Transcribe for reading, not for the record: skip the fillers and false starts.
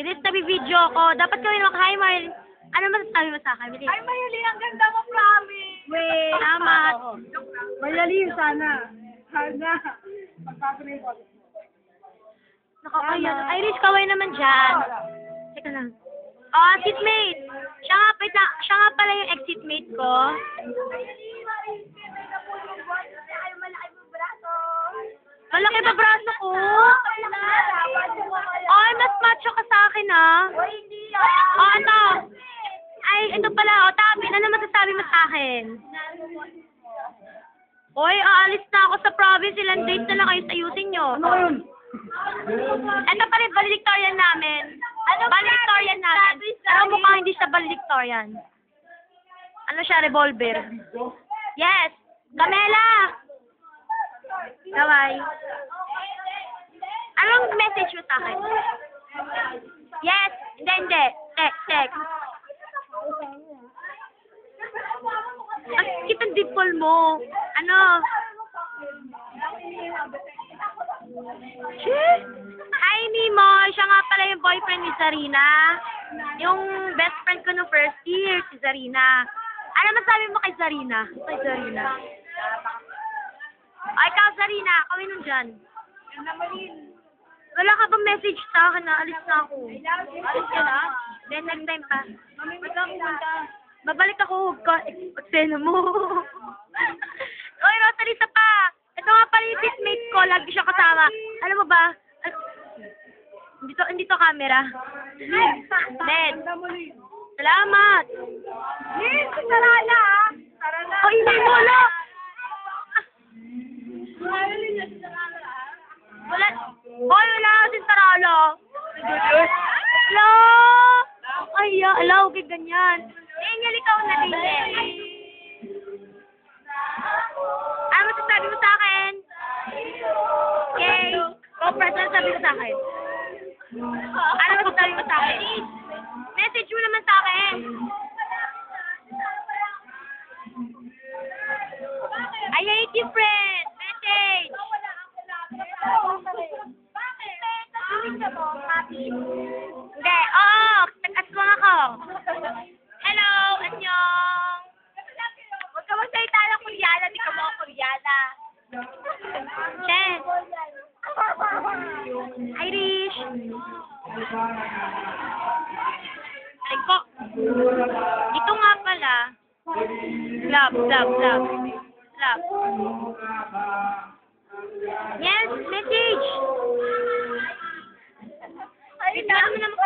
Bilis na video ko. Dapat kami hi, Marl. Ano masasabi mo sa akin? Bilis. Ay, Mayali, ang ganda mo, promise. Wait, salamat. Mayali, sana. Sana. Magkakaroon ko. Nakakaya. Irish, kaway naman dyan. Teka lang. Oh, seatmate. Siya nga pala yung ex-seatmate ko. Malaki ba braso ko? Ay, mas macho ka sa akin, ah. Oh, ano? Ay, ito pala. O, Tabi, ano masasabi mo sa akin? Oy, aalis na ako sa province. Ilang days na lang kayo sa ayusin nyo. Ano yun? Ito pa rin, valedictorian namin. Valedictorian namin. Pero mukhang hindi siya valedictorian. Ano siya, revolver? Yes! Camela! Kaway. Anong message mo sa akin? Yes! Hindi. Text. Ang kitang dimple mo. Ano? Hi, Nemo. Siya nga pala yung boyfriend ni Zarina. Yung best friend ko no first year, si Zarina. Ano masabi mo kay Zarina? Ay, ikaw, Zarina. Kawin nun dyan. Wala ka bang message sa akin na alis na ako? Alis ka na? Then, next time pa. Babalik ako. Eksena mo. Oy, Rosalie, isa pa. Ito nga pala yung seatmate ko. Lagi siya kasama. Alam mo ba? Hindi to camera. Ned. Salamat. Yes, sarala, ah. Sarala. Oh, hindi mo na. Wala kasi sarala. Hello. Ay, alaw, ganyan. Daniel, ikaw na din. Ano masasabi mo sa akin? Okay. Corporate, ano sabi mo sa akin? Ano masasabi mo sa akin? Message mo naman sa akin. I hate you, friend. Message. Hindi. Oo. Nag-aswang ako. Hello. Annyeong. Huwag ka magsalita ng Koreana. Di ka mga Koreana. Che. Irish. Ay ko. Ito nga pala. Love. Yes, message. Ay, naman